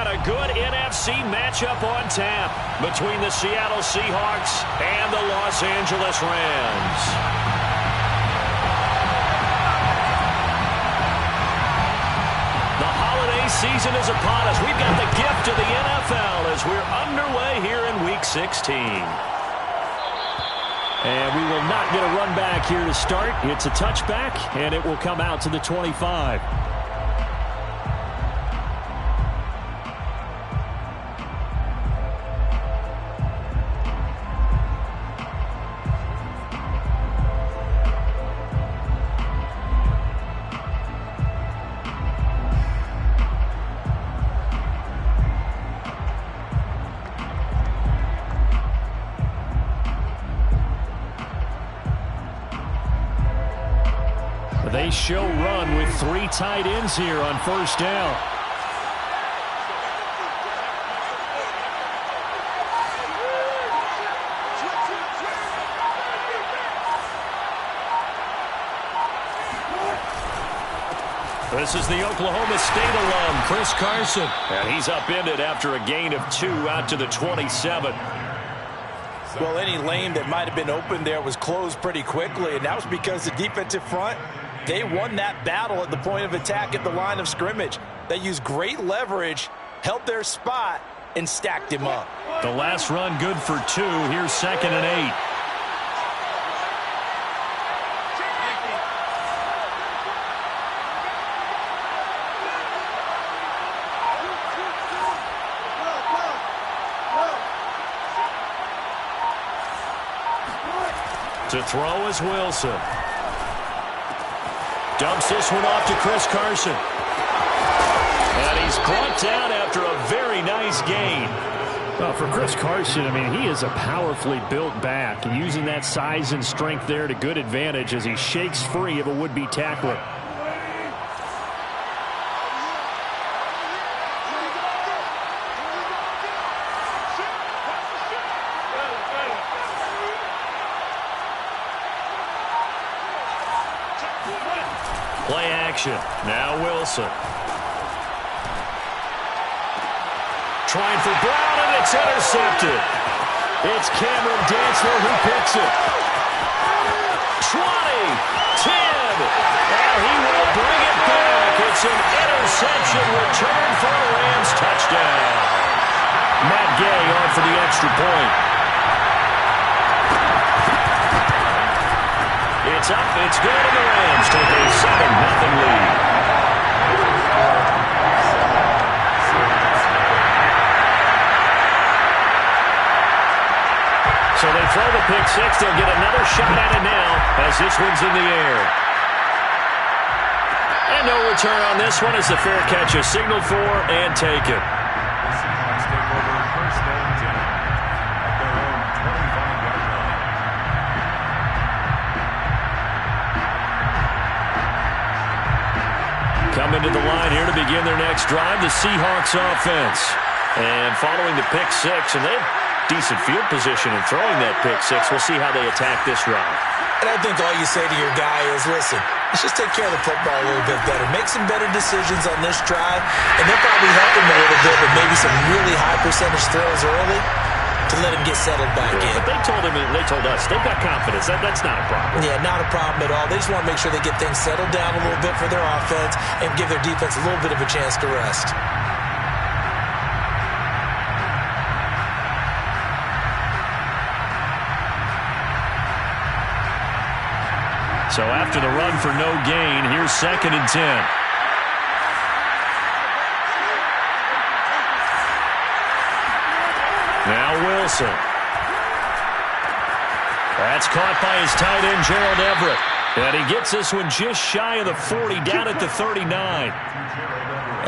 got a good NFC matchup on tap between the Seattle Seahawks and the Los Angeles Rams. The holiday season is upon us. We've got the gift of the NFL as we're underway here in Week 16. And we will not get a run back here to start. It's a touchback, and it will come out to the 25. They show run with 3 tight ends here on first down. This is the Oklahoma State alum, Chris Carson. And he's upended after a gain of 2 out to the 27. Well, any lane that might have been open there was closed pretty quickly, and that was because the defensive front, they won that battle at the point of attack at the line of scrimmage. They used great leverage, held their spot, and stacked him up. The last run good for 2. Here's 2nd and 8. To throw is Wilson. Dumps this one off to Chris Carson. And he's brought down after a very nice gain. Well, for Chris Carson, I mean, he is a powerfully built back. Using that size and strength there to good advantage as he shakes free of a would-be tackler. Play action. Now Wilson. Trying for Brown, and it's intercepted. It's Cameron Dantzler who picks it. 20, 10, and he will bring it back. It's an interception return for a Rams touchdown. Matt Gay on for the extra point. It's up, it's good, and the Rams take a 7-0 lead. So they throw the pick six. They'll get another shot at it now as this one's in the air. And no return on this one as the fair catch is signaled for and taken. Coming to the line here to begin their next drive, the Seahawks offense. And following the pick six, and they have decent field position in throwing that pick six. We'll see how they attack this drive. And I think all you say to your guy is, listen, let's just take care of the football a little bit better. Make some better decisions on this drive, and they'll probably help him a little bit with maybe some really high percentage throws early to let him get settled back in. But they told him, and they told us, they've got confidence. That's not a problem. Yeah, not a problem at all. They just want to make sure they get things settled down a little bit for their offense and give their defense a little bit of a chance to rest. So after the run for no gain, here's 2nd and 10. Now Wilson. That's caught by his tight end, Gerald Everett. And he gets this one just shy of the 40, down at the 39.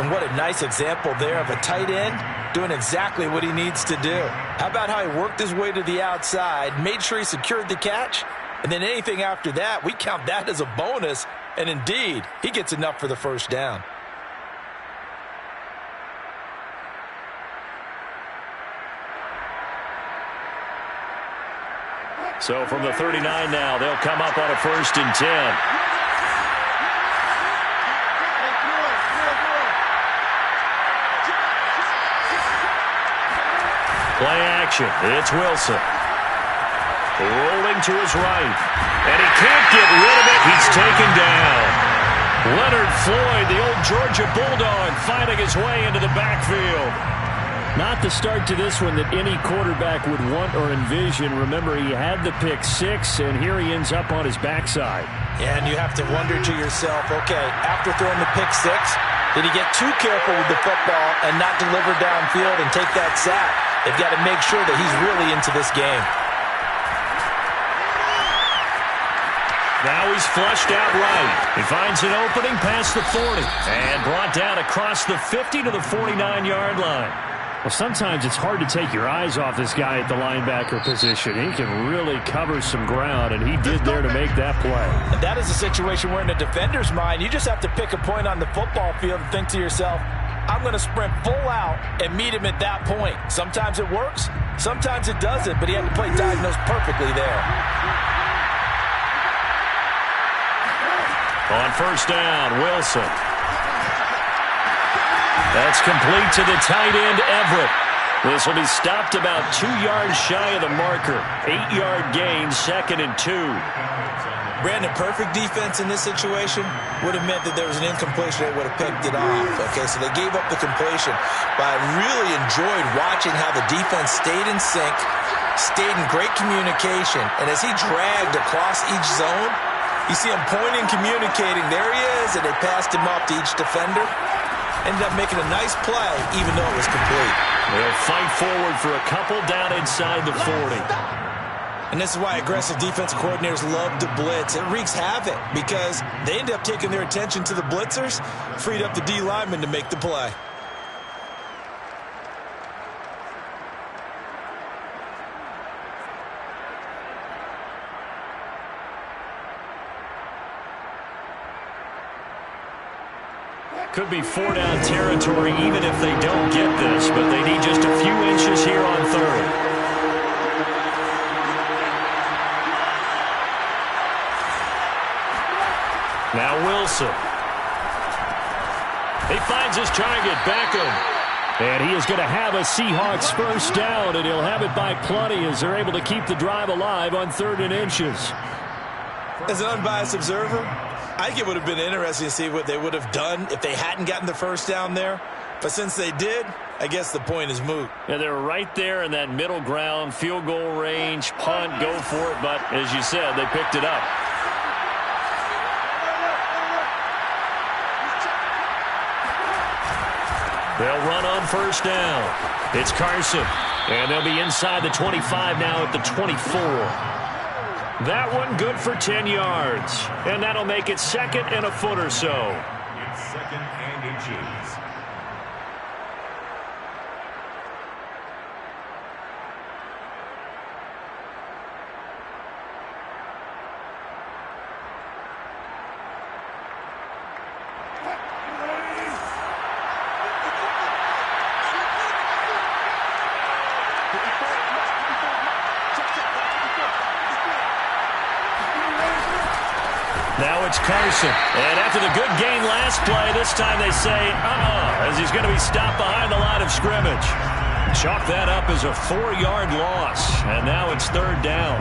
And what a nice example there of a tight end doing exactly what he needs to do. How about how he worked his way to the outside, made sure he secured the catch, and then anything after that, we count that as a bonus. And indeed, he gets enough for the first down. So from the 39 now, they'll come up on a 1st and 10. Play action. It's Wilson. Rolling to his right. And he can't get rid of it. He's taken down. Leonard Floyd, the old Georgia Bulldog, finding his way into the backfield. Not the start to this one that any quarterback would want or envision. Remember, he had the pick six, and here he ends up on his backside. Yeah, and you have to wonder to yourself, okay, after throwing the pick six, did he get too careful with the football and not deliver downfield and take that sack? They've got to make sure that he's really into this game. Now he's flushed out right. He finds an opening past the 40 and brought down across the 50 to the 49-yard line. Well, sometimes it's hard to take your eyes off this guy at the linebacker position. He can really cover some ground, and he did there to make that play. And that is a situation where in a defender's mind, you just have to pick a point on the football field and think to yourself, I'm going to sprint full out and meet him at that point. Sometimes it works, sometimes it doesn't, but he had to play diagnose perfectly there. On first down, Wilson. That's complete to the tight end, Everett. This will be stopped about 2 yards shy of the marker. 8-yard gain, 2nd and 2. Brandon, perfect defense in this situation would have meant that there was an incompletion. They would have picked it off. Okay, so they gave up the completion. But I really enjoyed watching how the defense stayed in sync, stayed in great communication. And as he dragged across each zone, you see him pointing, communicating. There he is, and they passed him off to each defender. Ended up making a nice play, even though it was complete. They'll fight forward for a couple down inside the 40. And this is why aggressive defensive coordinators love to blitz. It wreaks havoc because they end up taking their attention to the blitzers, freed up the D lineman to make the play. Could be 4-down territory even if they don't get this, but they need just a few inches here on third. Now Wilson. He finds his target, Beckham. And he is going to have a Seahawks first down, and he'll have it by plenty as they're able to keep the drive alive on 3rd and inches. As an unbiased observer, I think it would have been interesting to see what they would have done if they hadn't gotten the first down there. But since they did, I guess the point is moot. Yeah, they're right there in that middle ground, field goal range, punt, go for it. But as you said, they picked it up. They'll run on first down. It's Carson. And they'll be inside the 25 now at the 24. That one good for 10 yards. And that'll make it 2nd and a foot or so. It's 2nd and inches. Now it's Carson. And after the good gain last play, this time they say, as he's going to be stopped behind the line of scrimmage. Chalk that up as a 4-yard loss. And now it's 3rd down.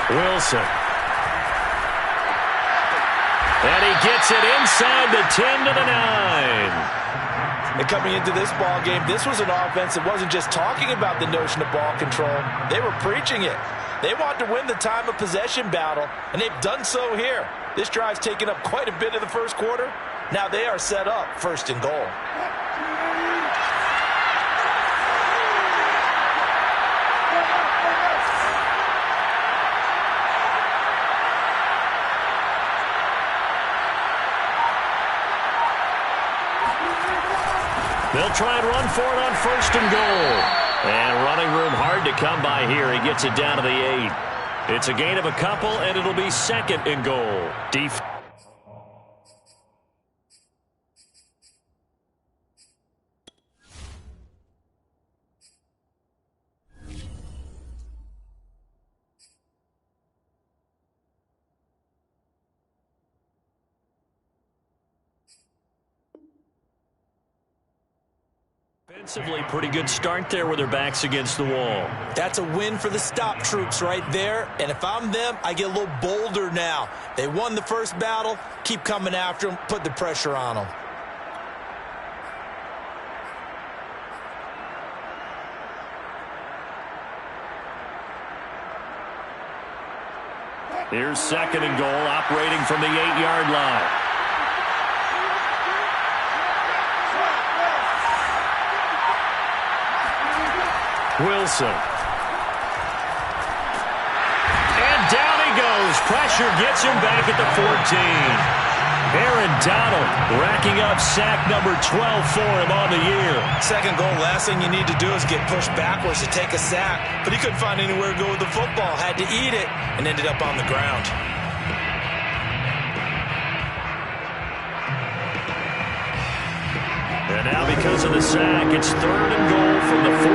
Wilson. And he gets it inside the 10 to the 9. And coming into this ball game, this was an offense that wasn't just talking about the notion of ball control. They were preaching it. They want to win the time of possession battle, and they've done so here. This drive's taken up quite a bit of the first quarter. Now they are set up 1st and goal. They'll try and run for it on 1st and goal. And running room hard to come by here. He gets it down to the 8. It's a gain of a couple, and it'll be 2nd and goal. Defensively, pretty good start there with their backs against the wall. That's a win for the stop troops right there. And if I'm them, I get a little bolder now. They won the first battle. Keep coming after them. Put the pressure on them. Here's 2nd and goal, operating from the 8-yard line. Wilson. And down he goes. Pressure gets him back at the 14. Aaron Donald racking up sack number 12 for him on the year. Second goal, last thing you need to do is get pushed backwards to take a sack. But he couldn't find anywhere to go with the football. Had to eat it and ended up on the ground. And now because of the sack, it's 3rd and goal from the 14.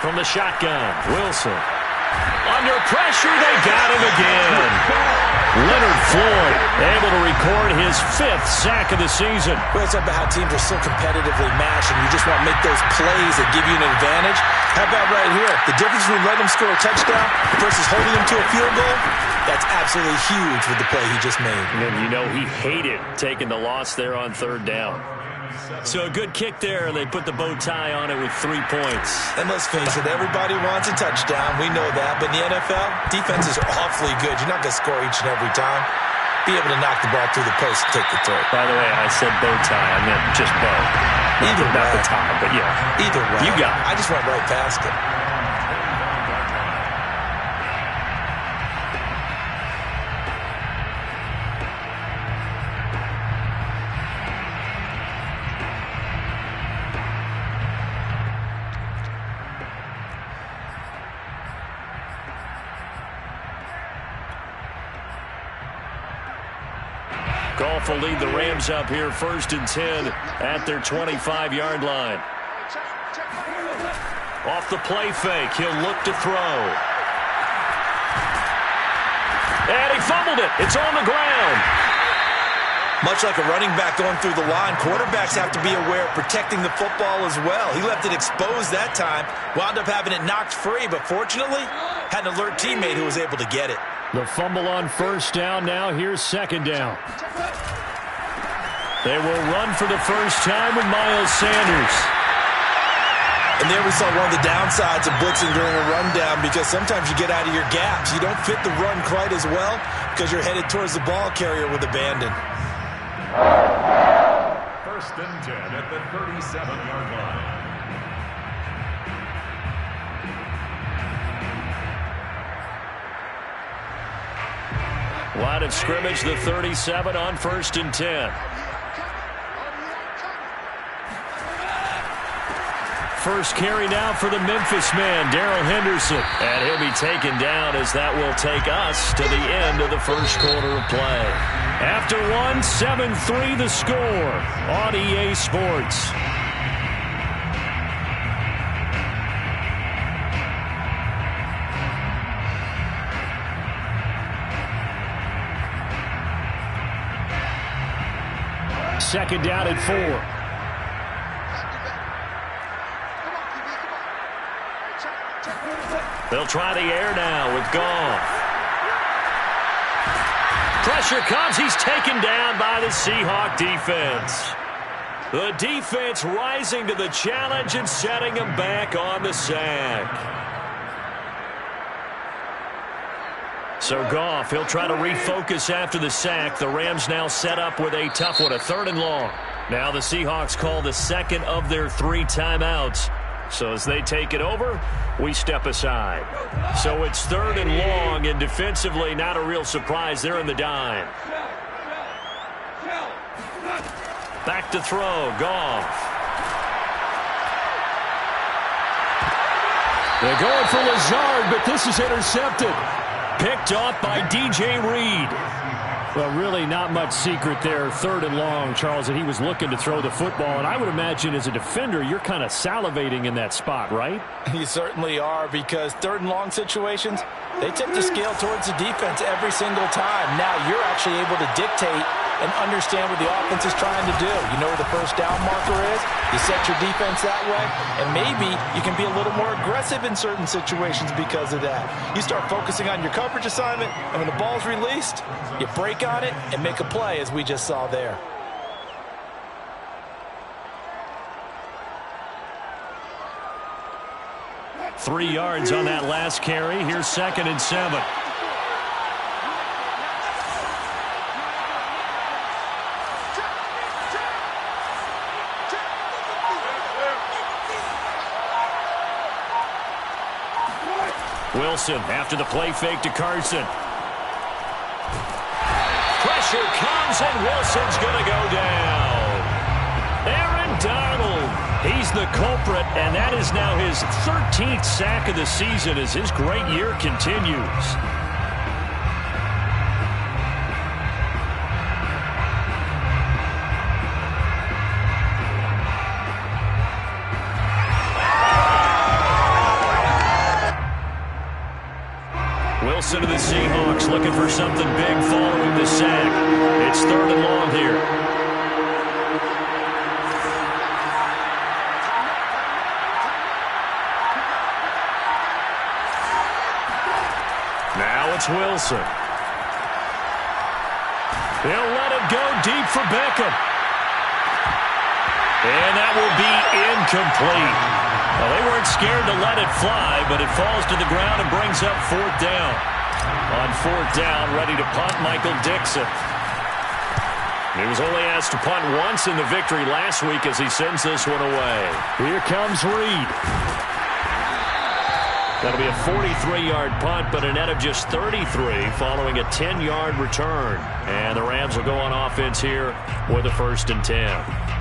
From the shotgun, Wilson. Under pressure, they got him again. Leonard Floyd able to record his 5th sack of the season. Well, it's about how teams are so competitively matched, and you just want to make those plays that give you an advantage. How about right here? The difference between letting them score a touchdown versus holding them to a field goal, that's absolutely huge with the play he just made. And you know he hated taking the loss there on 3rd down. So a good kick there, and they put the bow tie on it with 3 points. And let's face it, everybody wants a touchdown. We know that. But in the NFL, defense is awfully good. You're not going to score each and every time. Be able to knock the ball through the post and take the throw. By the way, I said bow tie. I meant just bow. Either not way. the tie, but yeah. Either way. You got it. I just went right past it. Goff will lead the Rams up here 1st and 10 at their 25-yard line. Off the play fake, he'll look to throw. And he fumbled it. It's on the ground. Much like a running back going through the line, quarterbacks have to be aware of protecting the football as well. He left it exposed that time, wound up having it knocked free, but fortunately, had an alert teammate who was able to get it. The fumble on 1st down. Now here's 2nd down. They will run for the first time with Miles Sanders. And there we saw one of the downsides of blitzing during a rundown, because sometimes you get out of your gaps. You don't fit the run quite as well because you're headed towards the ball carrier with abandon. 1st and 10 at the 37-yard line. Line of scrimmage, the 37 on 1st and 10. First carry now for the Memphis man, Darrell Henderson. And he'll be taken down as that will take us to the end of the first quarter of play. After one, 7-3 the score on EA Sports. Second down at 4. They'll try the air now with Goff. Pressure comes. He's taken down by the Seahawk defense. The defense rising to the challenge and setting him back on the sack. So Goff, he'll try to refocus after the sack. The Rams now set up with a tough one, a 3rd and long. Now the Seahawks call the 2nd of their 3 timeouts. So as they take it over, we step aside. So it's 3rd and long, and defensively not a real surprise. They're in the dime. Back to throw, Goff. They're going for Lazard, but this is intercepted. Picked off by DJ Reed. Well, really not much secret there. 3rd and long, Charles, and he was looking to throw the football. And I would imagine as a defender, you're kind of salivating in that spot, right? You certainly are, because 3rd and long situations, they tip the scale towards the defense every single time. Now you're actually able to dictate and understand what the offense is trying to do. You know where the first down marker is. You set your defense that way, and maybe you can be a little more aggressive in certain situations because of that. You start focusing on your coverage assignment, and when the ball's released, you break on it and make a play, as we just saw there. Three yards on that last carry. Here's 2nd and 7. Wilson after the play fake to Carson. Pressure comes and Wilson's going to go down. Aaron Donald, he's the culprit, and that is now his 13th sack of the season as his great year continues. Wilson to the Seahawks looking for something big following the sack. It's 3rd and long here. Now it's Wilson. They'll let it go deep for Beckham. And that will be incomplete. Well, they weren't scared to let it fly, but it falls to the ground and brings up 4th down. On 4th down, ready to punt, Michael Dixon. He was only asked to punt once in the victory last week as he sends this one away. Here comes Reed. That'll be a 43-yard punt, but a net of just 33 following a 10-yard return. And the Rams will go on offense here with a 1st and 10.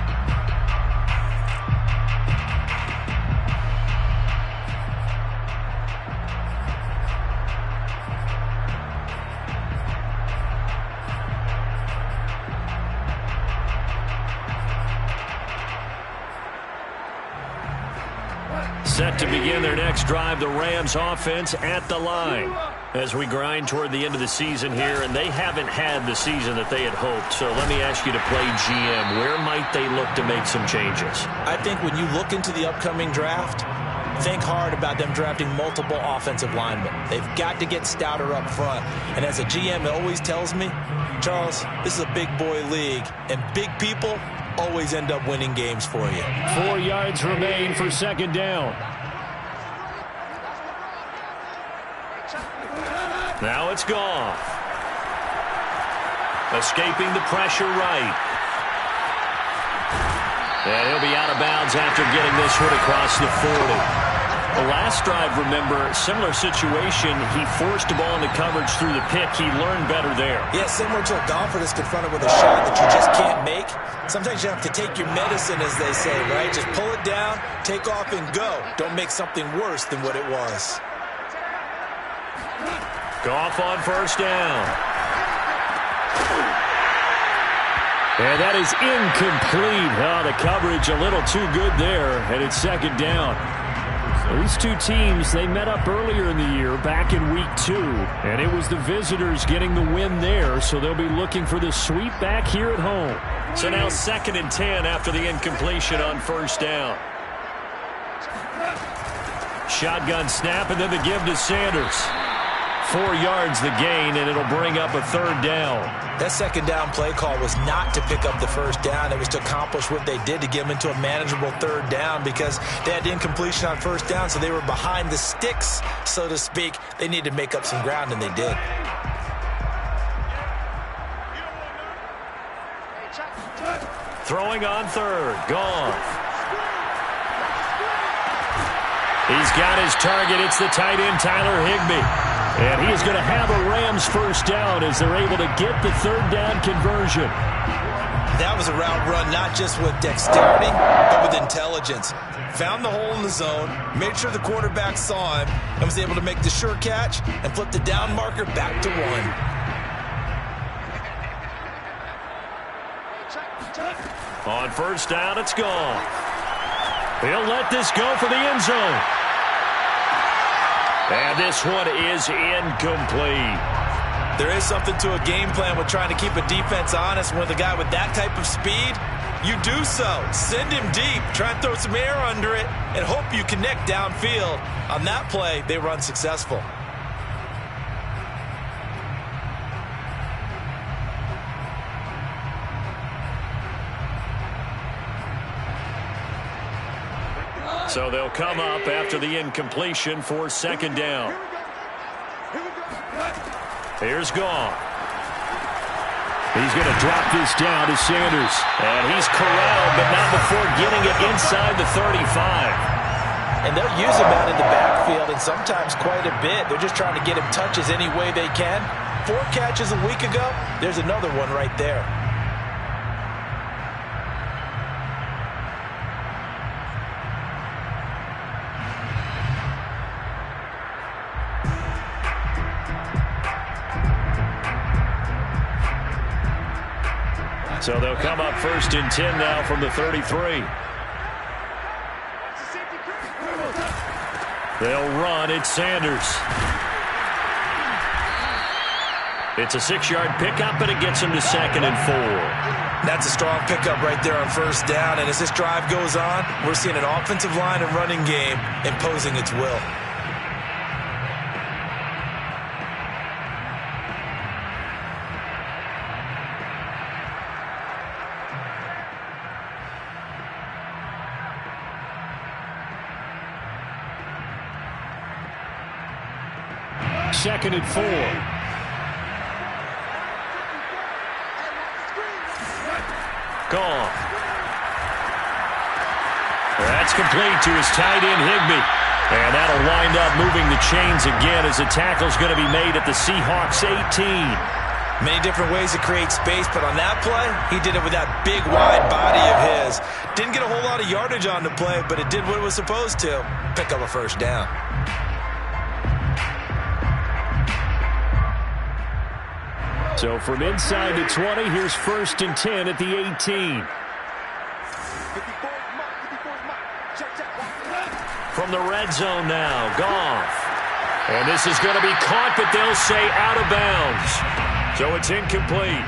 Set to begin their next drive, the Rams offense at the line. As we grind toward the end of the season here, and they haven't had the season that they had hoped. So let me ask you to play GM. Where might they look to make some changes? I think when you look into the upcoming draft, think hard about them drafting multiple offensive linemen. They've got to get stouter up front. And as a GM, it always tells me, Charles, this is a big boy league, and big people always end up winning games for you. 4 yards remain for 2nd down. Now it's Goff. Escaping the pressure right. And he'll be out of bounds after getting this one across the 40. The last drive, remember, similar situation. He forced the ball into coverage through the pick. He learned better there. Yeah, similar to a golfer that's confronted with a shot that you just can't make. Sometimes you have to take your medicine, as they say, right? Just pull it down, take off, and go. Don't make something worse than what it was. Goff on 1st down. And that is incomplete. Oh, the coverage a little too good there, and it's 2nd down. These two teams, they met up earlier in the year, back in week 2, and it was the visitors getting the win there, so they'll be looking for the sweep back here at home. So now 2nd and 10 after the incompletion on 1st down. Shotgun snap, and then the give to Sanders. 4 yards the gain, and it'll bring up a 3rd down. That 2nd down play call was not to pick up the 1st down. It was to accomplish what they did, to get them into a manageable 3rd down, because they had incompletion on 1st down, so they were behind the sticks, so to speak. They needed to make up some ground, and they did. Throwing on 3rd. Goff. He's got his target. It's the tight end, Tyler Higbee. And he is going to have a Rams 1st down as they're able to get the 3rd down conversion. That was a route run not just with dexterity, but with intelligence. Found the hole in the zone, made sure the quarterback saw him, and was able to make the sure catch and flip the down marker back to 1. On first down, it's gone. He'll let this go for the end zone. And this one is incomplete. There is something to a game plan with trying to keep a defense honest. With a guy with that type of speed, you do so. Send him deep. Try and throw some air under it and hope you connect downfield. On that play, they were unsuccessful. So they'll come up after the incompletion for second down. Here's Goff. He's going to drop this down to Sanders. And he's corralled, but not before getting it inside the 35. And they'll use him out in the backfield, and sometimes quite a bit. They're just trying to get him touches any way they can. 4 catches a week ago. There's another one right there. So they'll come up first and 10 now from the 33. They'll run. It's Sanders. It's a 6-yard pickup, and it gets him to second and 4. That's a strong pickup right there on first down. And as this drive goes on, we're seeing an offensive line and running game imposing its will. Second and 4. Goff. That's complete to his tight end, Higbee. And that'll wind up moving the chains again as the tackle's going to be made at the Seahawks 18. Many different ways to create space, but on that play, he did it with that big, wide body of his. Didn't get a whole lot of yardage on the play, but it did what it was supposed to. Pick up a first down. So from inside the 20, here's first and 10 at the 18. From the red zone now, Goff. And this is going to be caught, but they'll say out of bounds. So it's incomplete.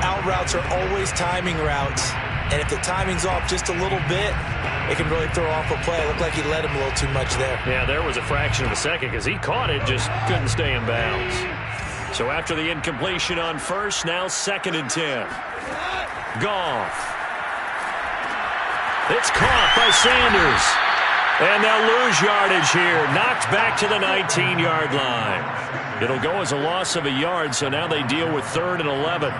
Out routes are always timing routes. And if the timing's off just a little bit, it can really throw off a play. It looked like he let him a little too much there. Yeah, there was a fraction of a second because he caught it, just couldn't stay in bounds. So after the incompletion on first, now second and 10. Goff. It's caught by Sanders. And they'll lose yardage here. Knocked back to the 19-yard line. It'll go as a loss of a yard, so now they deal with 3rd and 11.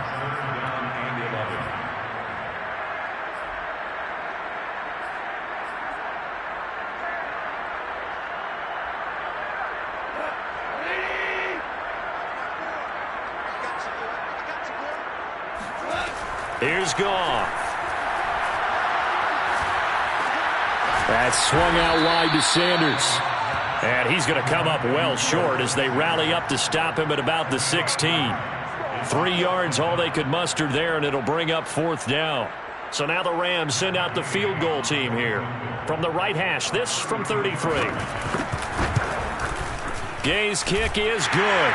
Here's Goff. That's swung out wide to Sanders. And he's going to come up well short as they rally up to stop him at about the 16. 3 yards, all they could muster there, and it'll bring up 4th down. So now the Rams send out the field goal team here. From the right hash, this from 33. Gay's kick is good.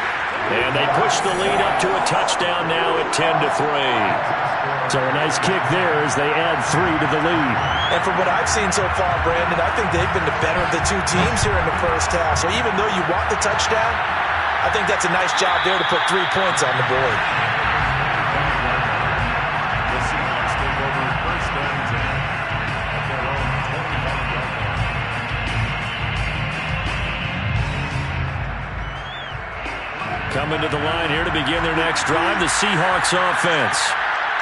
And they push the lead up to a touchdown now at 10-3. So a nice kick there as they add 3 to the lead. And from what I've seen so far, Brandon, I think they've been the better of the 2 teams here in the first half. So even though you want the touchdown, I think that's a nice job there to put 3 points on the board. The Seahawks take over first down 10 at their own 21-yard line. Coming to the line here to begin their next drive, the Seahawks offense.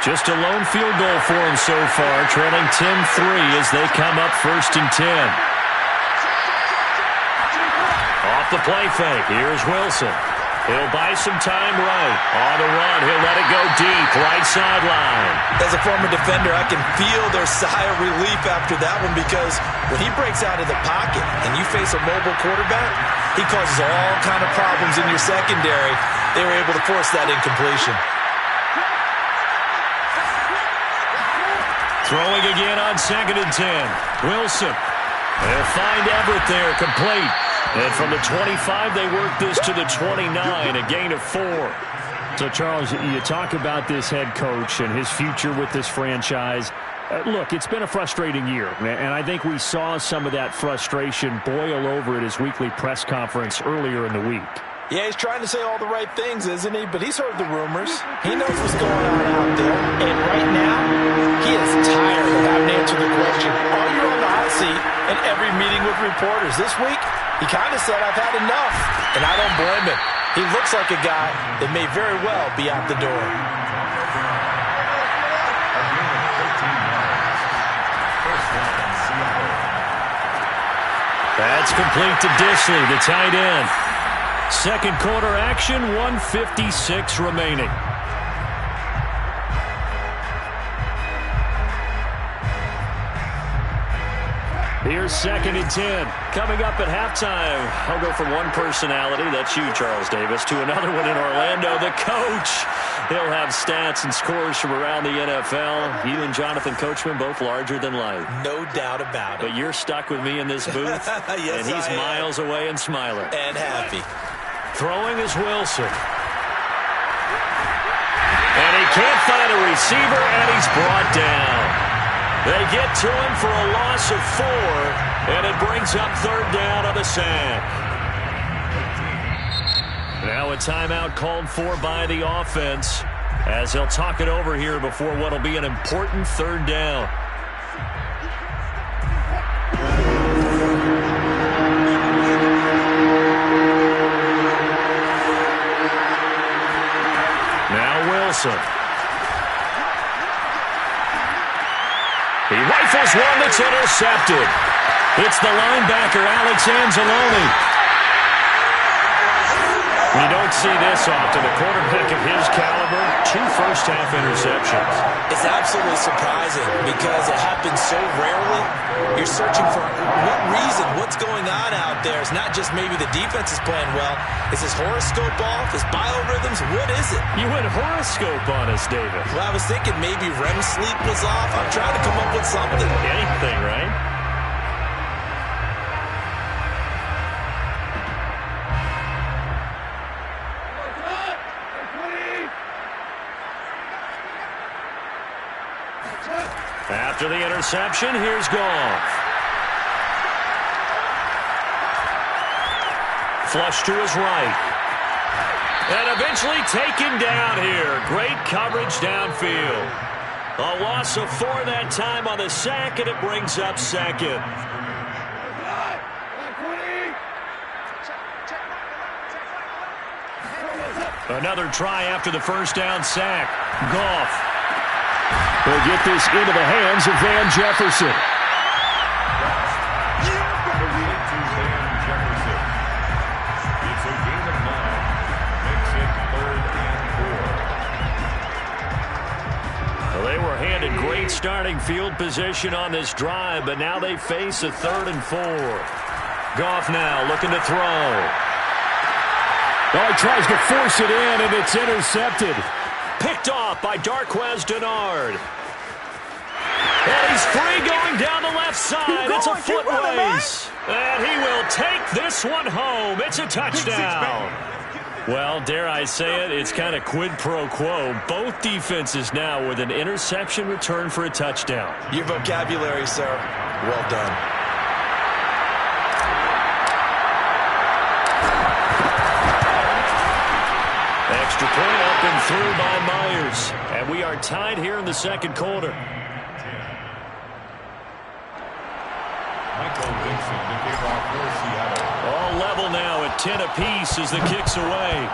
Just a lone field goal for them so far, trailing 10-3 as they come up first and 10. Off the play fake, here's Wilson. He'll buy some time right. On the run, he'll let it go deep, right sideline. As a former defender, I can feel their sigh of relief after that one because when he breaks out of the pocket and you face a mobile quarterback, he causes all kind of problems in your secondary. They were able to force that incompletion. Throwing again on 2nd and 10. Wilson. They'll find Everett there, complete. And from the 25, they work this to the 29, a gain of 4. So, Charles, you talk about this head coach and his future with this franchise. Look, it's been a frustrating year, and I think we saw some of that frustration boil over at his weekly press conference earlier in the week. Yeah, he's trying to say all the right things, isn't he? But he's heard the rumors. He knows what's going on out there. And right now, he is tired of having to answer the question, are you on the hot seat in every meeting with reporters? This week, he kind of said, I've had enough. And I don't blame him. He looks like a guy that may very well be out the door. That's complete to Dissly, the tight end. Second quarter action, 1:56 remaining. Here's 2nd and 10. Coming up at halftime, I'll go from one personality, that's you, Charles Davis, to another one in Orlando, the coach. He'll have stats and scores from around the NFL. You and Jonathan Coachman, both larger than life. No doubt about it. But you're stuck with me in this booth, yes, and he's miles away and smiling. And happy. Throwing is Wilson. And he can't find a receiver, and he's brought down. They get to him for a loss of 4, and it brings up 3rd down on the sack. Now a timeout called for by the offense as they'll talk it over here before what will be an important 3rd down. Now Wilson. He rifles one that's intercepted. It's the linebacker, Alex Anzalone. You don't see this often. A quarterback of his caliber, 2 first-half interceptions. It's absolutely surprising because it happens so rarely. You're searching for what reason, what's going on out there. It's not just maybe the defense is playing well. Is his horoscope off? His biorhythms? What is it? You went horoscope on us, David. Well, I was thinking maybe REM sleep was off. I'm trying to come up with something. Anything, right? After the interception, here's Goff. Flush to his right. And eventually taken down here. Great coverage downfield. A loss of 4 that time on the sack, and it brings up 2nd. Another try after the first down sack. Goff. They'll get this into the hands of Van Jefferson. It's a gain of 9. Makes it 3rd and 4. Well, they were handed great starting field position on this drive, but now they face a 3rd and 4. Goff now looking to throw. Oh, he tries to force it in, and it's intercepted. Picked off by Darqueze Dennard. And he's free going down the left side. It's a foot race. And he will take this one home. It's a touchdown. Well, dare I say it, it's kind of quid pro quo. Both defenses now with an interception return for a touchdown. Your vocabulary, sir. Well done. Extra point up and through by Myers. And we are tied here in the second quarter. Michael Vincent, the kickoff for Seattle. All level now at 10 apiece as the kick's away.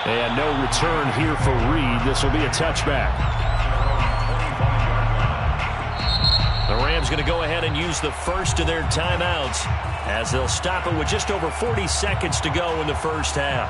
And no return here for Reed. This will be a touchback. The Rams going to go ahead and use the first of their timeouts as they'll stop it with just over 40 seconds to go in the first half.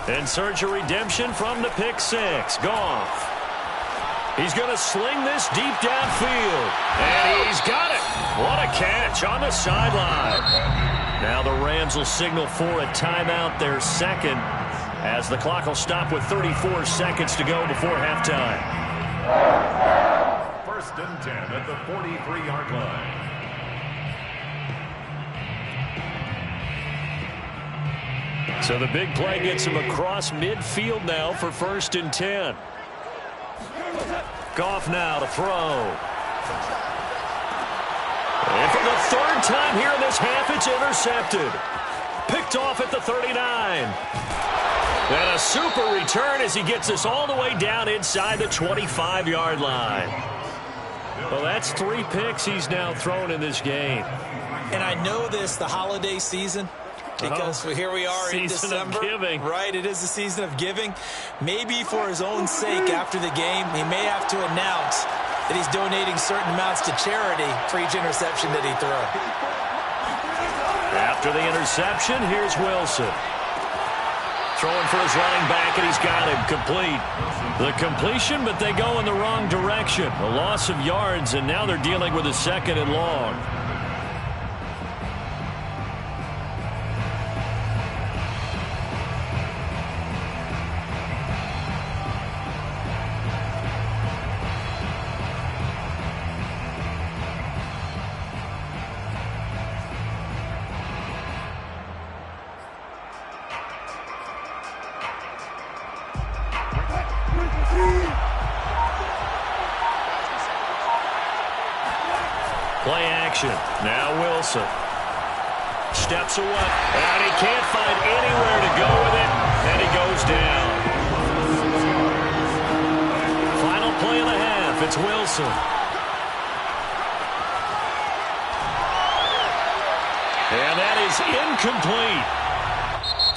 In search of redemption from the pick six. Goff. He's going to sling this deep downfield. And he's got it. What a catch on the sideline. Now the Rams will signal for a timeout, their second, as the clock will stop with 34 seconds to go before halftime. 1st and 10 at the 43-yard line. So the big play gets him across midfield now for 1st and 10. Goff now to throw. And for the 3rd time here in this half, it's intercepted. Picked off at the 39. And a super return as he gets us all the way down inside the 25-yard line. Well, that's 3 picks he's now thrown in this game. And I know this, the holiday season, because here we are in December. Season of giving. Right, it is the season of giving. Maybe for his own sake after the game, he may have to announce that he's donating certain amounts to charity for each interception that he throws. After the interception, here's Wilson. Throwing for his running back, and he's got him complete. The completion, but they go in the wrong direction. A loss of yards, and now they're dealing with a 2nd and long. Play action. Now Wilson. Steps away. And he can't find anywhere to go with it. And he goes down. Final play of the half. It's Wilson. And that is incomplete.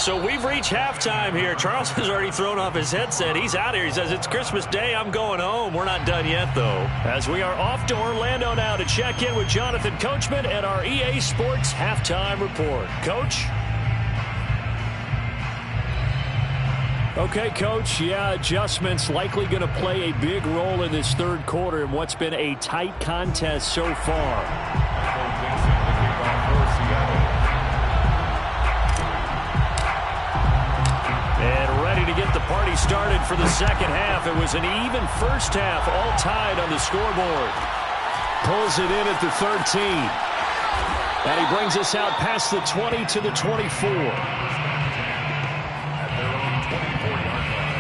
So we've reached halftime here. Charles has already thrown off his headset. He's out here. He says, it's Christmas Day. I'm going home. We're not done yet, though. As we are off to Orlando now to check in with Jonathan Coachman at our EA Sports Halftime Report. Coach? Okay, Coach. Yeah, adjustments likely going to play a big role in this 3rd quarter in what's been a tight contest so far. And ready to get the party started for the 2nd half. It was an even first half, all tied on the scoreboard. Pulls it in at the 13. And he brings us out past the 20 to the 24. At their own 24-yard line.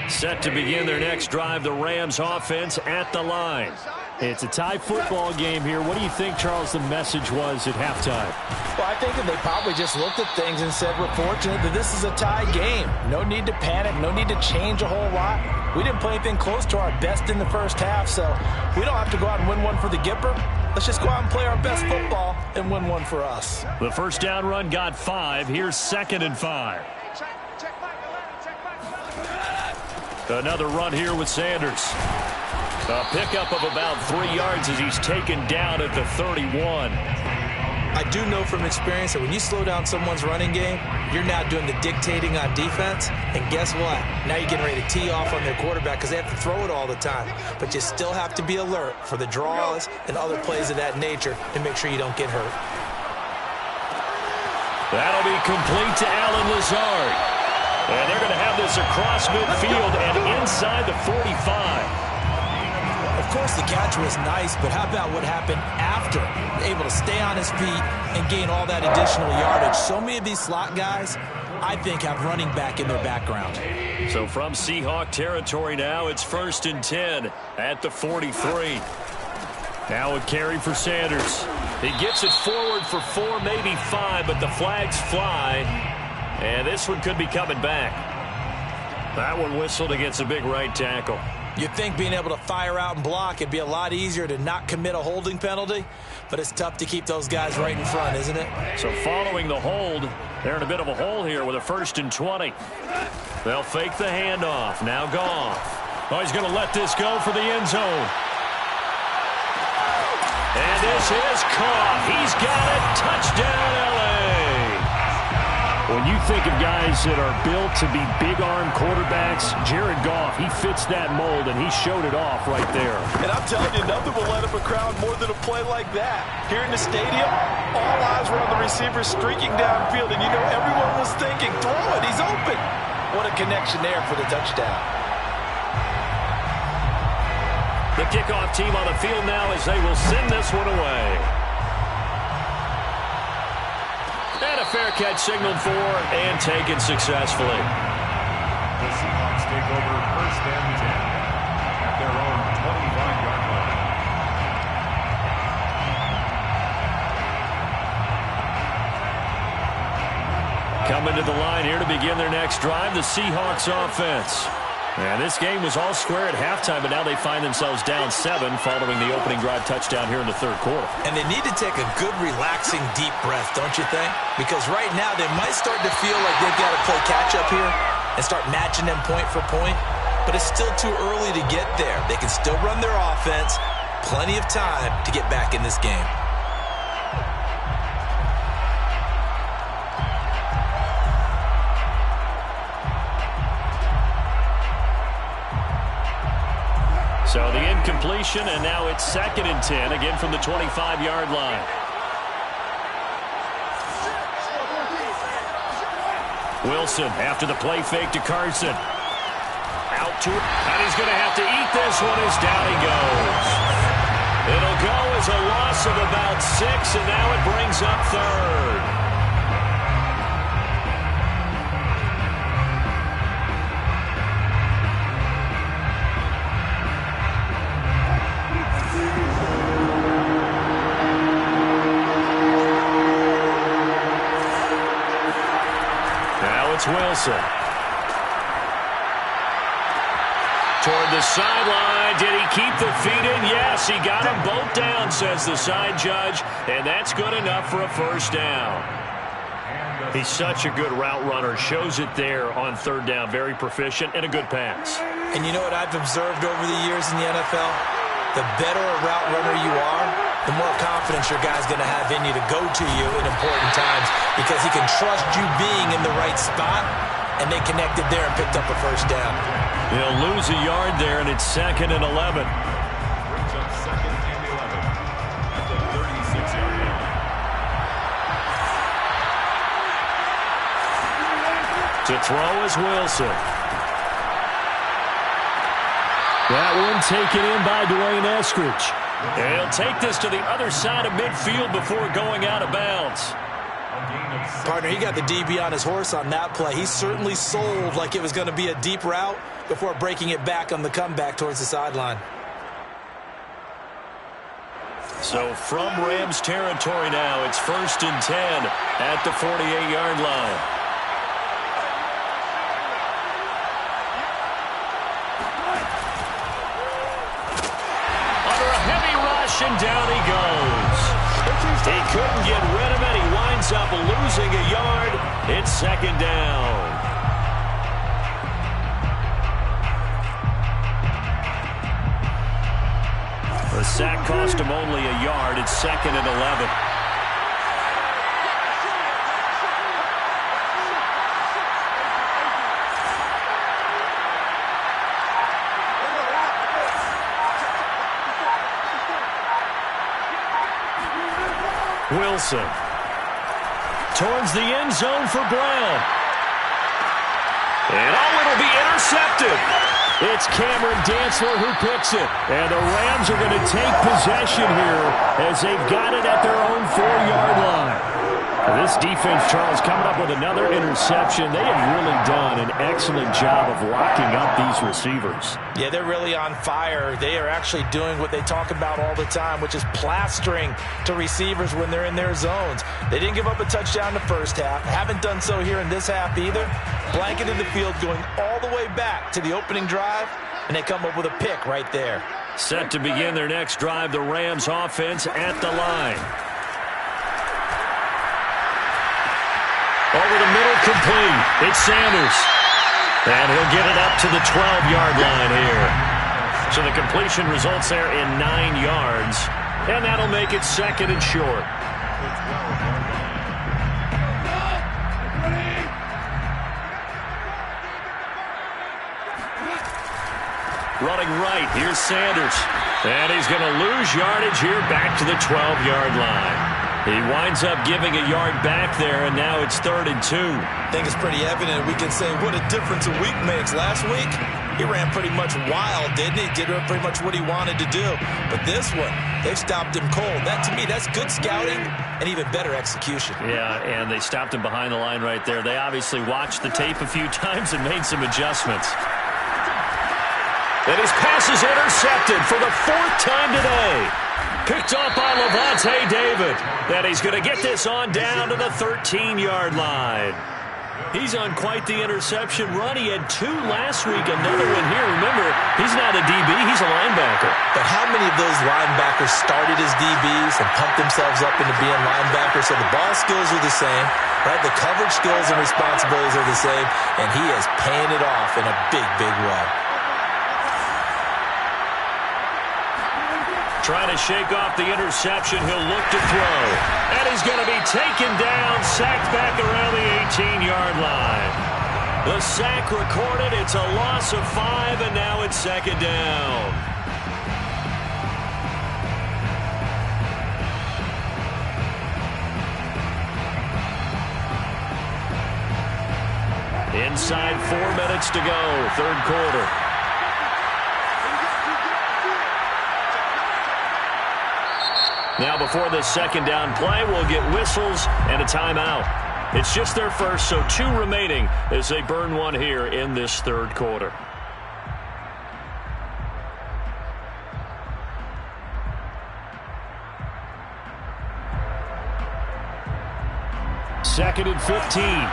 Set to begin their next drive, the Rams offense at the line. It's a tie football game here. What do you think, Charles, the message was at halftime? Well, I think that they probably just looked at things and said, we're fortunate that this is a tie game. No need to panic. No need to change a whole lot. We didn't play anything close to our best in the first half, so we don't have to go out and win one for the Gipper. Let's just go out and play our best football and win one for us. The first down run got 5. Here's 2nd and 5. Another run here with Sanders. A pickup of about 3 yards as he's taken down at the 31. I do know from experience that when you slow down someone's running game, you're now doing the dictating on defense. And guess what? Now you're getting ready to tee off on their quarterback because they have to throw it all the time. But you still have to be alert for the draws and other plays of that nature to make sure you don't get hurt. That'll be complete to Allen Lazard. And they're going to have this across midfield and inside the 45. Of course, the catch was nice, but how about what happened after? Able to stay on his feet and gain all that additional yardage. So many of these slot guys, I think, have running back in their background. So from Seahawk territory now, it's 1st and 10 at the 43. Now a carry for Sanders. He gets it forward for 4, maybe 5, but the flags fly. And this one could be coming back. That one whistled against a big right tackle. You'd think being able to fire out and block, it'd be a lot easier to not commit a holding penalty, but it's tough to keep those guys right in front, isn't it? So following the hold, they're in a bit of a hole here with a 1st and 20. They'll fake the handoff. Now Goff. Oh, he's going to let this go for the end zone. And this is caught. He's got it. Touchdown, L.A. When you think of guys that are built to be big-arm quarterbacks, Jared Goff, he fits that mold, and he showed it off right there. And I'm telling you, nothing will light up a crowd more than a play like that. Here in the stadium, all eyes were on the receiver streaking downfield, and you know everyone was thinking, throw it, he's open. What a connection there for the touchdown. The kickoff team on the field now as they will send this one away. And a fair catch signaled for and taken successfully. The Seahawks take over first and 10 at their own 25-yard line. Coming to the line here to begin their next drive, the Seahawks offense. And this game was all square at halftime, but now they find themselves down 7 following the opening drive touchdown here in the third quarter. And they need to take a good, relaxing, deep breath, don't you think? Because right now they might start to feel like they've got to play catch-up here and start matching them point for point. But it's still too early to get there. They can still run their offense. Plenty of time to get back in this game. So the incompletion, and now it's 2nd and 10, again from the 25-yard line. Wilson after the play fake to Carson. Out to it, and he's going to have to eat this one as down he goes. It'll go as a loss of about 6, and now it brings up 3rd. Wilson. Toward the sideline. Did he keep the feet in? Yes, he got them both down, says the side judge, and that's good enough for a first down. He's such a good route runner. Shows it there on 3rd down. Very proficient and a good pass. And you know what I've observed over the years in the NFL? The better a route runner you are, the more confidence your guy's going to have in you to go to you in important times because he can trust you being in the right spot, and they connected there and picked up a first down. He'll lose a yard there, and it's 2nd and 11. Brings up 2nd and 11 at the 36-yard line. To throw is Wilson. That one taken in by Dwayne Eskridge. And he'll take this to the other side of midfield before going out of bounds. Partner, he got the DB on his horse on that play. He certainly sold like it was going to be a deep route before breaking it back on the comeback towards the sideline. So from Rams territory now, it's 1st and 10 at the 48-yard line. And down he goes. He couldn't get rid of it. He winds up losing a yard. It's 2nd down. The sack cost him only a yard. It's 2nd and 11. Wilson towards the end zone for Brown. And it'll be intercepted. It's Cameron Dantzler who picks it. And the Rams are going to take possession here as they've got it at their own 4-yard line. This defense, Charles, coming up with another interception. They have really done an excellent job of locking up these receivers. Yeah, they're really on fire. They are actually doing what they talk about all the time, which is plastering to receivers when they're in their zones. They didn't give up a touchdown in the first half. Haven't done so here in this half either. Blanketed the field going all the way back to the opening drive, and they come up with a pick right there. Set to begin their next drive, the Rams offense at the line. Over the middle, complete. It's Sanders. And he'll get it up to the 12-yard line here. So the completion results there in 9 yards. And that'll make it 2nd and short. Running right, here's Sanders. And he's going to lose yardage here back to the 12-yard line. He winds up giving a yard back there, and now it's 3rd and 2. I think it's pretty evident. We can say what a difference a week makes. Last week, he ran pretty much wild, didn't he? Did pretty much what he wanted to do. But this one, they've stopped him cold. That, to me, that's good scouting and even better execution. Yeah, and they stopped him behind the line right there. They obviously watched the tape a few times and made some adjustments. And his pass is intercepted for the 4th time today. Picked off by Lavonte David. And he's going to get this on down to the 13-yard line. He's on quite the interception run. He had 2 last week, another one here. Remember, he's not a DB, he's a linebacker. But how many of those linebackers started as DBs and pumped themselves up into being linebackers? So the ball skills are the same, right? The coverage skills and responsibilities are the same, and he is paying it off in a big, big way. Trying to shake off the interception. He'll look to throw. And he's going to be taken down, sacked back around the 18-yard line. The sack recorded. It's a loss of 5, and now it's 2nd down. Inside 4 minutes to go, 3rd quarter. Now before this 2nd down play, we'll get whistles and a timeout. It's just their first, so 2 remaining as they burn one here in this 3rd quarter. Second and 15.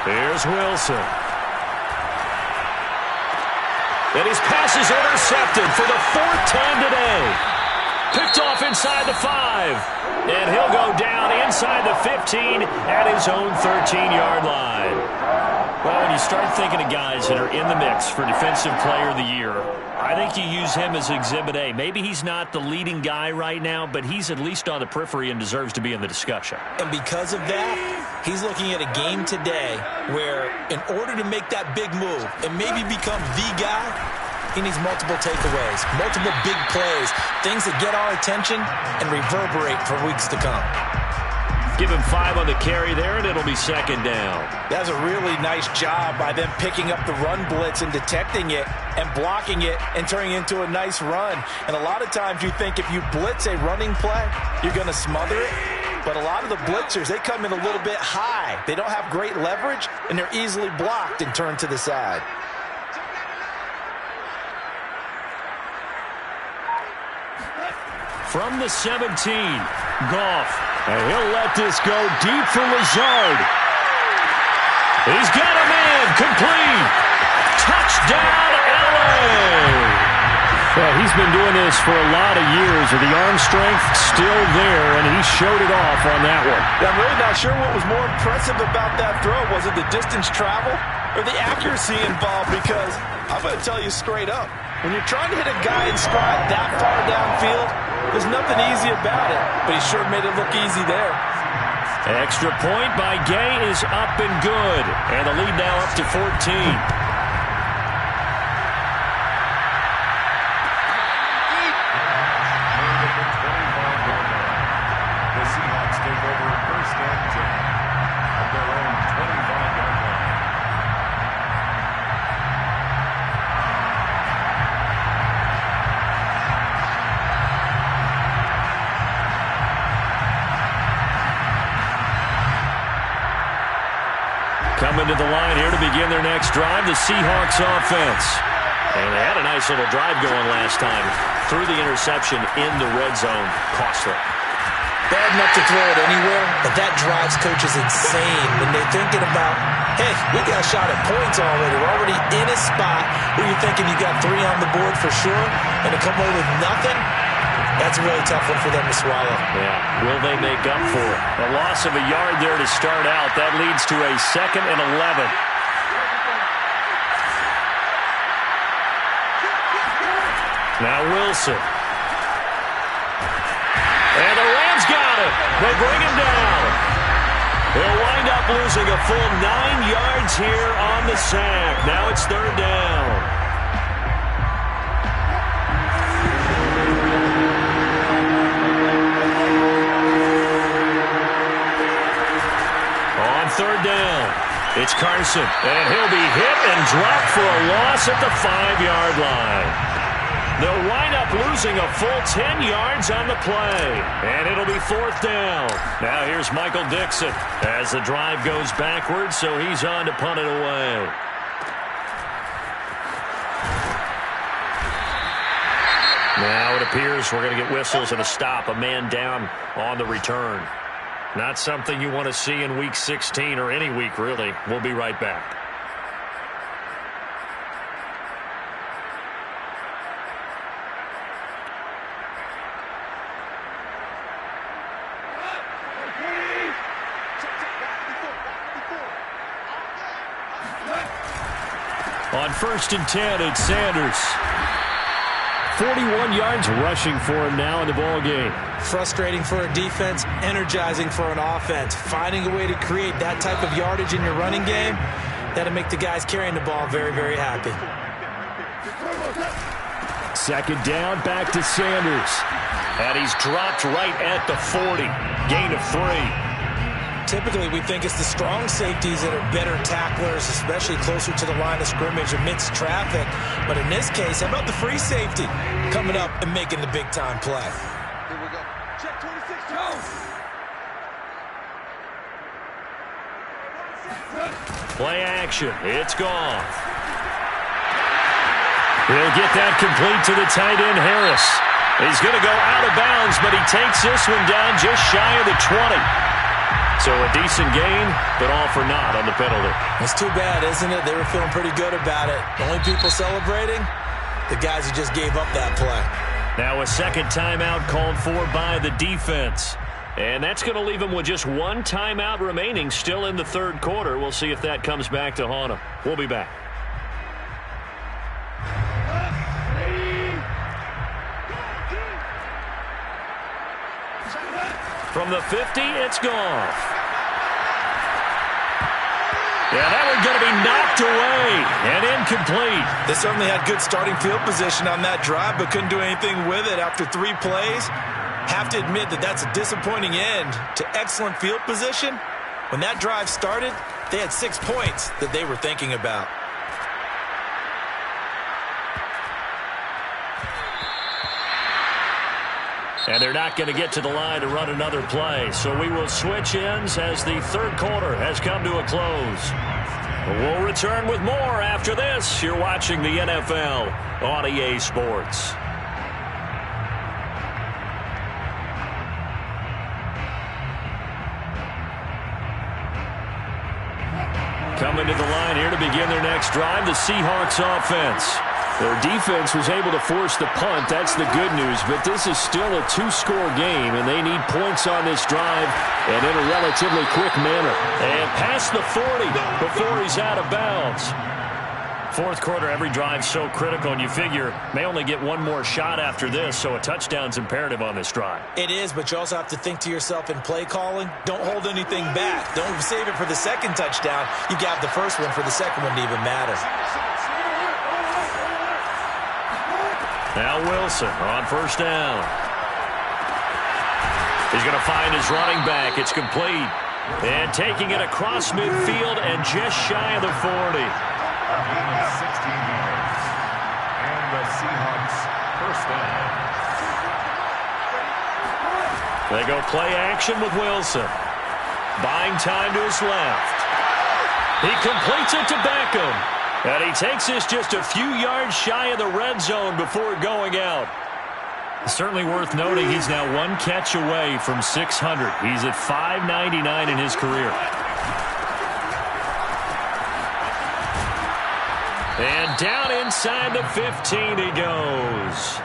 Here's Wilson. And his pass is intercepted for the 4th time today. Picked off inside the 5. And he'll go down inside the 15 at his own 13-yard line. Well, when you start thinking of guys that are in the mix for Defensive Player of the Year, I think you use him as Exhibit A. Maybe he's not the leading guy right now, but he's at least on the periphery and deserves to be in the discussion. And because of that, he's looking at a game today where in order to make that big move and maybe become the guy, he needs multiple takeaways, multiple big plays, things that get our attention and reverberate for weeks to come. Give him 5 on the carry there, and it'll be 2nd down. That's a really nice job by them picking up the run blitz and detecting it and blocking it and turning it into a nice run. And a lot of times you think if you blitz a running play, you're going to smother it. But a lot of the blitzers, they come in a little bit high. They don't have great leverage, and they're easily blocked and turned to the side. From the 17, Goff. And he'll let this go deep for Lazard. He's got a man, complete. Touchdown, LA. Well, he's been doing this for a lot of years, with the arm strength still there, and he showed it off on that one. I'm really not sure what was more impressive about that throw. Was it the distance travel or the accuracy involved? Because I'm going to tell you straight up, when you're trying to hit a guy in stride that far downfield, there's nothing easy about it, but he sure made it look easy there. Extra point by Gay is up and good, and the lead now up to 14. Coming to the line here to begin their next drive, the Seahawks offense. And they had a nice little drive going last time. Through the interception in the red zone. Costly. Bad enough to throw it anywhere, but that drives coaches insane when they're thinking about, hey, we got a shot at points already. We're already in a spot where you're thinking you got 3 on the board for sure, and to come away with nothing, that's a really tough one for them to swallow. Yeah, will they make up for it? A loss of a yard there to start out. That leads to a 2nd and 11. Now Wilson. And the Rams got it. They bring him down. They'll wind up losing a full 9 yards here on the sack. Now it's 3rd down. On 3rd down, it's Carson. And he'll be hit and dropped for a loss at the 5-yard line. They'll wind up losing a full 10 yards on the play. And it'll be 4th down. Now here's Michael Dixon as the drive goes backwards, so he's on to punt it away. Now it appears we're going to get whistles and a stop. A man down on the return. Not something you want to see in Week 16 or any week, really. We'll be right back. On 1st and 10, it's Sanders. 41 yards rushing for him now in the ball game. Frustrating for a defense, energizing for an offense. Finding a way to create that type of yardage in your running game, that'll make the guys carrying the ball very, very happy. 2nd down, back to Sanders. And he's dropped right at the 40. Gain of 3. Typically, we think it's the strong safeties that are better tacklers, especially closer to the line of scrimmage amidst traffic. But in this case, how about the free safety coming up and making the big-time play? Here we go. Check 26, go! Play action. It's gone. He'll get that complete to the tight end, Harris. He's going to go out of bounds, but he takes this one down just shy of the 20. So a decent gain, but all for naught on the penalty. It's too bad, isn't it? They were feeling pretty good about it. The only people celebrating, the guys who just gave up that play. Now a 2nd timeout called for by the defense. And that's going to leave them with just 1 timeout remaining still in the 3rd quarter. We'll see if that comes back to haunt them. We'll be back. From the 50, it's Goff. Yeah, that one's going to be knocked away and incomplete. They certainly had good starting field position on that drive, but couldn't do anything with it after 3 plays. Have to admit that that's a disappointing end to excellent field position. When that drive started, they had 6 points that they were thinking about. And they're not going to get to the line to run another play. So we will switch ends as the 3rd quarter has come to a close. We'll return with more after this. You're watching the NFL on EA Sports. Coming to the line here to begin their next drive, the Seahawks offense. Their defense was able to force the punt. That's the good news. But this is still a 2-score game, and they need points on this drive and in a relatively quick manner. And past the 40 before he's out of bounds. 4th quarter, every drive's so critical, and you figure may only get 1 more shot after this, so a touchdown's imperative on this drive. It is, but you also have to think to yourself in play calling, don't hold anything back. Don't save it for the 2nd touchdown. You got the 1st one for the 2nd one to even matter. Now Wilson on 1st down. He's going to find his running back. It's complete. And taking it across midfield and just shy of the 40. 16 yards. And the Seahawks 1st down. They go play action with Wilson. Buying time to his left. He completes it to Beckham. And he takes this just a few yards shy of the red zone before going out. Certainly worth noting he's now one catch away from 600. He's at 599 in his career. And down inside the 15 he goes.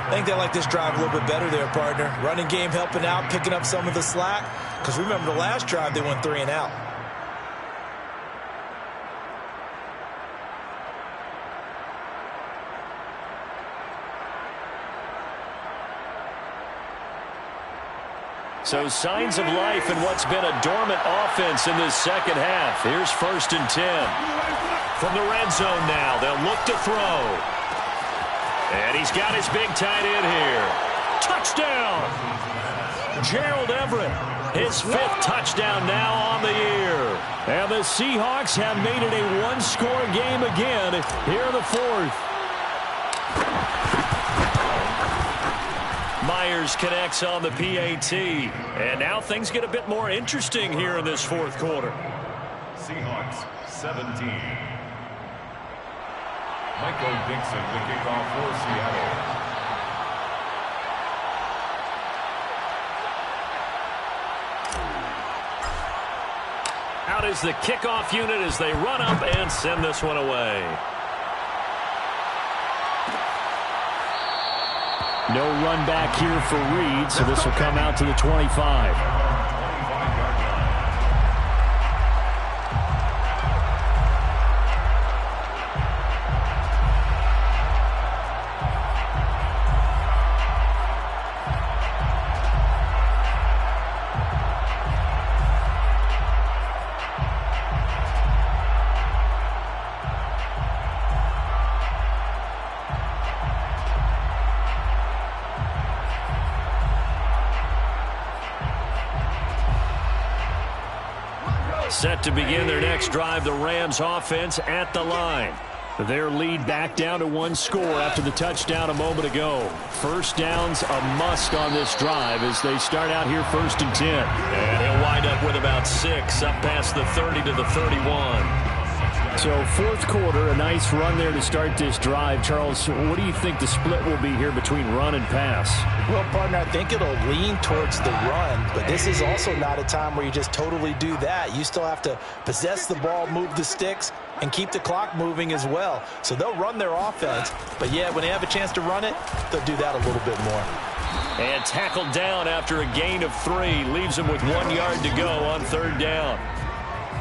I think they like this drive a little bit better there, partner. Running game helping out, picking up some of the slack. Because remember the last drive, they went 3 and out. So signs of life in what's been a dormant offense in this second half. Here's 1st and 10. From the red zone now, they'll look to throw. And he's got his big tight end here. Touchdown! Gerald Everett, his 5th touchdown now on the year. And the Seahawks have made it a one-score game again here in the 4th. Myers connects on the PAT. And now things get a bit more interesting here in this 4th quarter. Seahawks 17. Michael Dixon, the kickoff for Seattle. Out is the kickoff unit as they run up and send this one away. No run back here for Reed, so this will come out to the 25. Set to begin their next drive, the Rams offense at the line. Their lead back down to 1 score after the touchdown a moment ago. First down's a must on this drive as they start out here 1st and 10. And he'll wind up with about 6 up past the 30 to the 31. So 4th quarter, a nice run there to start this drive. Charles, what do you think the split will be here between run and pass? Well, partner, I think it'll lean towards the run, but this is also not a time where you just totally do that. You still have to possess the ball, move the sticks, and keep the clock moving as well. So they'll run their offense, but yeah, when they have a chance to run it, they'll do that a little bit more. And tackled down after a gain of 3. Leaves him with 1 yard to go on 3rd down.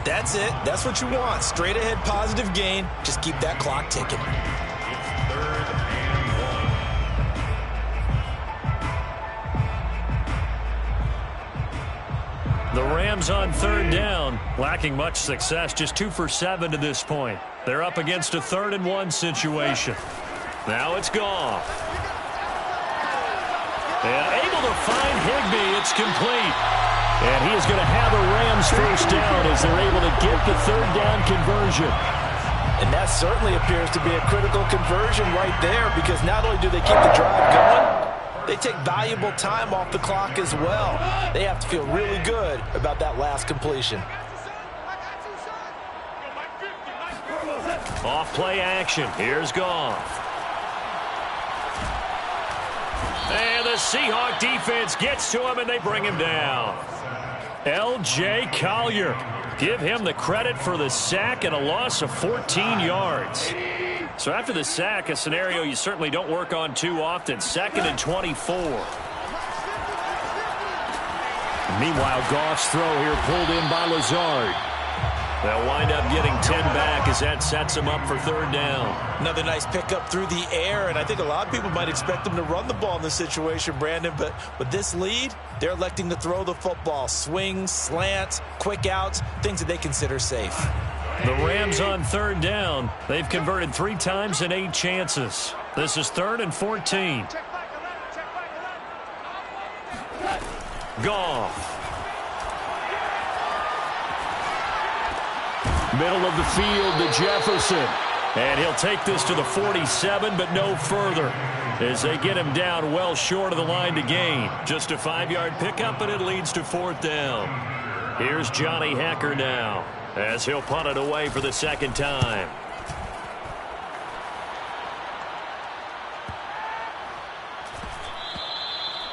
That's it. That's what you want. Straight ahead positive gain. Just keep that clock ticking. It's 3rd and 1. The Rams on 3rd down, lacking much success, just 2 for 7 to this point. They're up against a 3rd and 1 situation. Now it's Goff. And able to find Higbee. It's complete. And he is going to have a Rams first down as they're able to get the 3rd down conversion. And that certainly appears to be a critical conversion right there, because not only do they keep the drive going, they take valuable time off the clock as well. They have to feel really good about that last completion. Off play action. Here's Goff. And the Seahawk defense gets to him and they bring him down. L.J. Collier. Give him the credit for the sack and a loss of 14 yards. So after the sack, a scenario you certainly don't work on too often. 2nd and 24. Meanwhile, Goff's throw here pulled in by Lazard. They'll wind up getting 10 back as that sets them up for 3rd down. Another nice pickup through the air, and I think a lot of people might expect them to run the ball in this situation, Brandon, but with this lead, they're electing to throw the football. Swings, slants, quick outs, things that they consider safe. The Rams on 3rd down. They've converted 3 times in 8 chances. This is 3rd and 14. Goff. Middle of the field to Jefferson. And he'll take this to the 47, but no further, as they get him down well short of the line to gain. Just a 5-yard pickup, and it leads to 4th down. Here's Johnny Hekker now, as he'll punt it away for the 2nd time.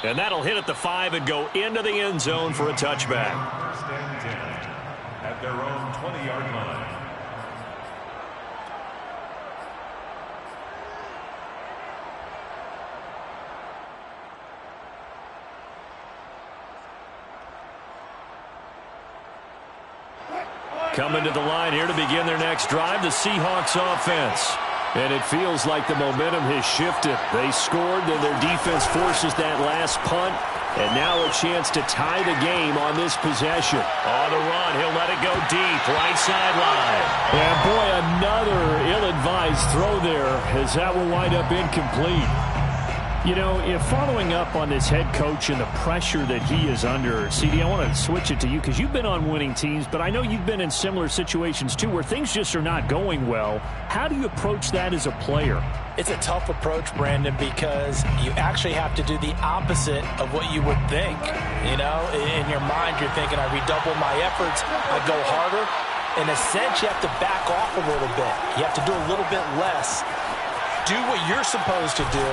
And that'll hit at the 5 and go into the end zone for a touchback. First and 10 at their own 20-yard line. Coming to the line here to begin their next drive, the Seahawks offense. And it feels like the momentum has shifted. They scored, then their defense forces that last punt. And now a chance to tie the game on this possession. On the run, he'll let it go deep, right sideline. And boy, another ill-advised throw there, as that will wind up incomplete. You know, if following up on this head coach and the pressure that he is under, CD, I want to switch it to you because you've been on winning teams, but I know you've been in similar situations too where things just are not going well. How do you approach that as a player? It's a tough approach, Brandon, because you actually have to do the opposite of what you would think. You know, in your mind, you're thinking, I redouble my efforts, I go harder. In a sense, you have to back off a little bit. You have to do a little bit less. Do what you're supposed to do.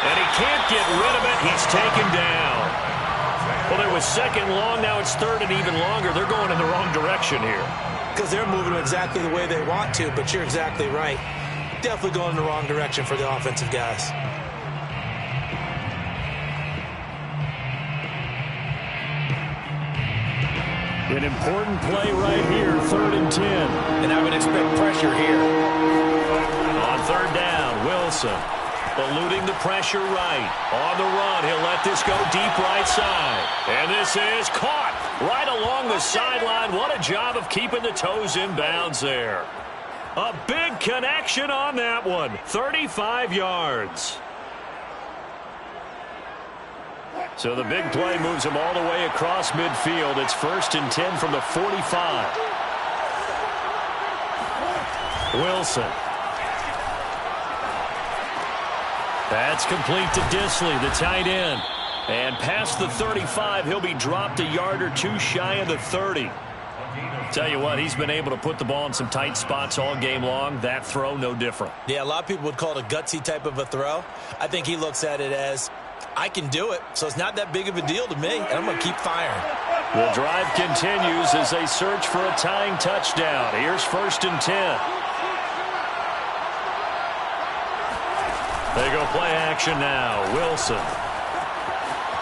And he can't get rid of it. He's taken down. Well, it was second long. Now it's third and even longer. They're going in the wrong direction here. Because they're moving exactly the way they want to, but you're exactly right. Definitely going in the wrong direction for the offensive guys. An important play right here, 3rd and 10. And I would expect pressure here. On third down, Wilson eluding the pressure right. On the run, he'll let this go deep right side. And this is caught right along the sideline. What a job of keeping the toes in bounds there. A big connection on that one. 35 yards. So the big play moves him all the way across midfield. It's 1st and 10 from the 45. Wilson. That's complete to Disley, the tight end. And past the 35, he'll be dropped a yard or two shy of the 30. Tell you what, he's been able to put the ball in some tight spots all game long. That throw, no different. Yeah, a lot of people would call it a gutsy type of a throw. I think he looks at it as, I can do it, so it's not that big of a deal to me, and I'm going to keep firing. The drive continues as they search for a tying touchdown. Here's 1st and 10. They go play action now. Wilson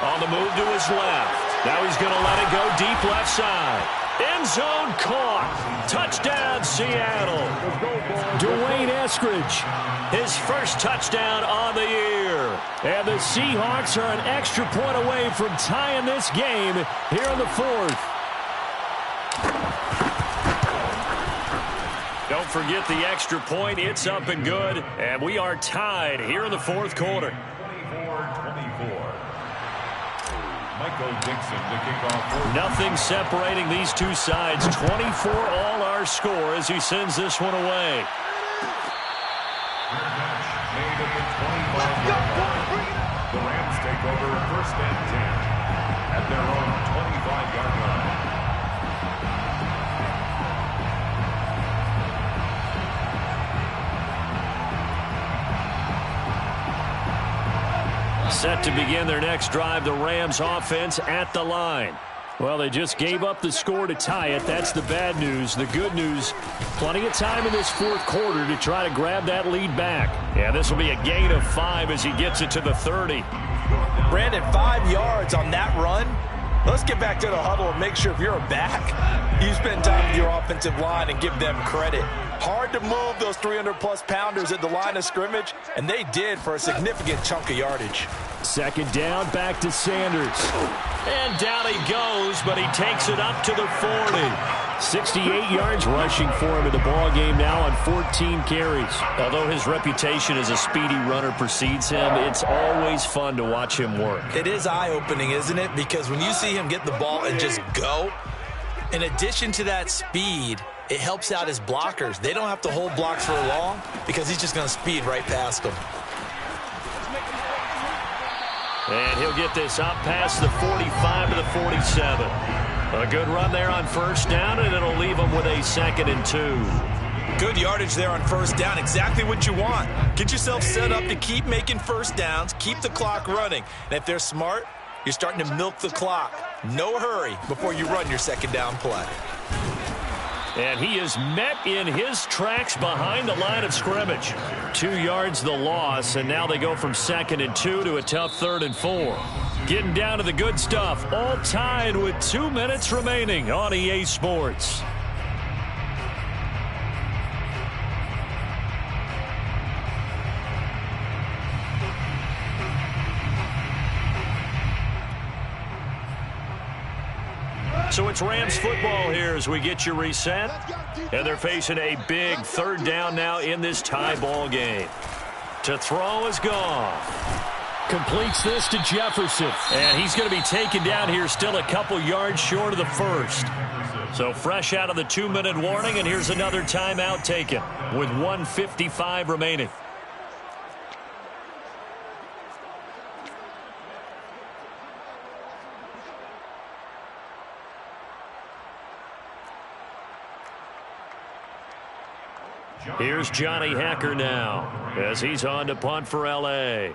on the move to his left. Now he's going to let it go deep left side. End zone caught. Touchdown, Seattle. Dwayne Eskridge. His first touchdown on the year. And the Seahawks are an extra point away from tying this game here in the 4th. Don't forget the extra point. It's up and good. And we are tied here in the 4th quarter. 24-24. Michael Dixon to kick off. Nothing separating these two sides. 24 all our score as he sends this one away. Made at the 25-yard line. The Rams take over 1st and 10 at their own 25-yard line. Set to begin their next drive, the Rams offense at the line. Well, they just gave up the score to tie it. That's the bad news. The good news, plenty of time in this 4th quarter to try to grab that lead back. Yeah, this will be a gain of 5 as he gets it to the 30. Brandon, 5 yards on that run. Let's get back to the huddle and make sure if you're a back, you spend time with your offensive line and give them credit. Hard to move those 300-plus pounders at the line of scrimmage, and they did for a significant chunk of yardage. 2nd down, back to Sanders. And down he goes, but he takes it up to the 40. 68 yards rushing for him in the ball game now on 14 carries. Although his reputation as a speedy runner precedes him, it's always fun to watch him work. It is eye-opening, isn't it? Because when you see him get the ball and just go, in addition to that speed, it helps out his blockers. They don't have to hold blocks for long because he's just going to speed right past them. And he'll get this up past the 45 to the 47. A good run there on 1st down, and it'll leave him with a 2nd and 2. Good yardage there on 1st down. Exactly what you want. Get yourself set up to keep making 1st downs, keep the clock running. And if they're smart, You're starting to milk the clock. No hurry before you run your second down play. And he is met in his tracks behind the line of scrimmage. 2 yards the loss, and now they go from 2nd and 2 to a tough 3rd and 4. Getting down to the good stuff, all tied with 2 minutes remaining on EA Sports. So it's Rams football here as we get you reset. And they're facing a big 3rd down now in this tie ball game. To throw is Goff. Completes this to Jefferson. And he's going to be taken down here still a couple yards short of the first. So fresh out of the 2-minute warning, and here's another timeout taken with 1:55 remaining. Here's Johnny Hacker now as he's on to punt for L.A.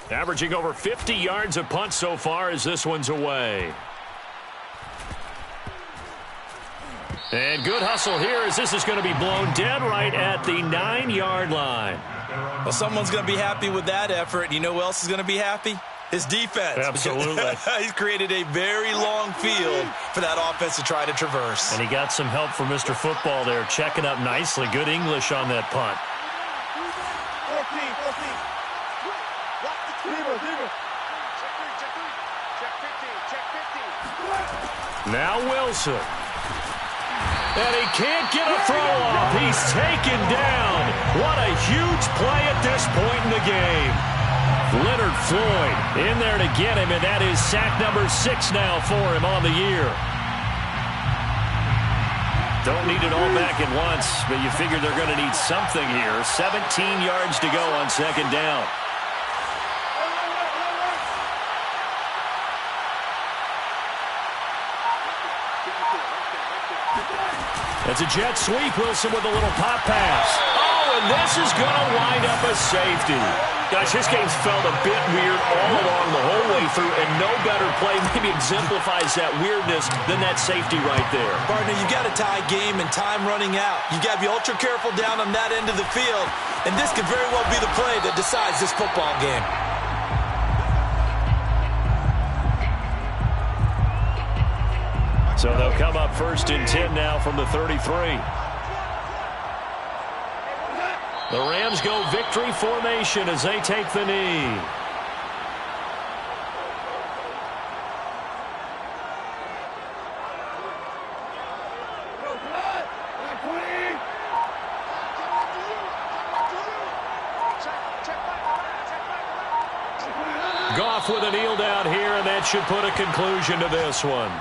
Averaging over 50 yards a punt so far as this one's away. And good hustle here as this is going to be blown dead right at the 9-yard line. Well, someone's going to be happy with that effort. You know who else is going to be happy? His defense. Absolutely. He's created a very long field for that offense to try to traverse. And he got some help from Mr. Football there, checking up nicely. Good English on that punt. 14. Now Wilson. And he can't get a throw off. He's taken down. What a huge play at this point in the game. Leonard Floyd in there to get him, and that is sack number 6 now for him on the year. Don't need it all back at once, but you figure they're going to need something here. 17 yards to go on 2nd down. It's a jet sweep. Wilson with a little pop pass. Oh, and this is going to wind up a safety. Guys, this game's felt a bit weird all along the whole way through, and no better play maybe exemplifies that weirdness than that safety right there. Partner, you got a tie game and time running out. You got to be ultra careful down on that end of the field, and this could very well be the play that decides this football game. So they'll come up 1st and 10 now from the 33. The Rams go victory formation as they take the knee. Goff with a kneel down here, and that should put a conclusion to this one.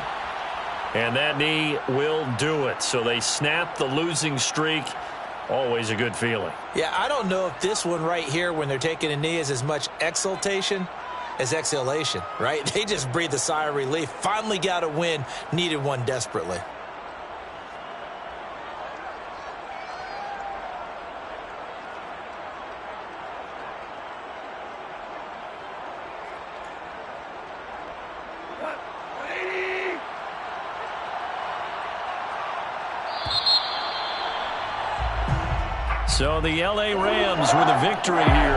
And that knee will do it. So they snap the losing streak. Always a good feeling. Yeah, I don't know if this one right here when they're taking a knee is as much exultation as exhalation, right? They just breathe a sigh of relief. Finally got a win. Needed one desperately. So the L.A. Rams with a victory here.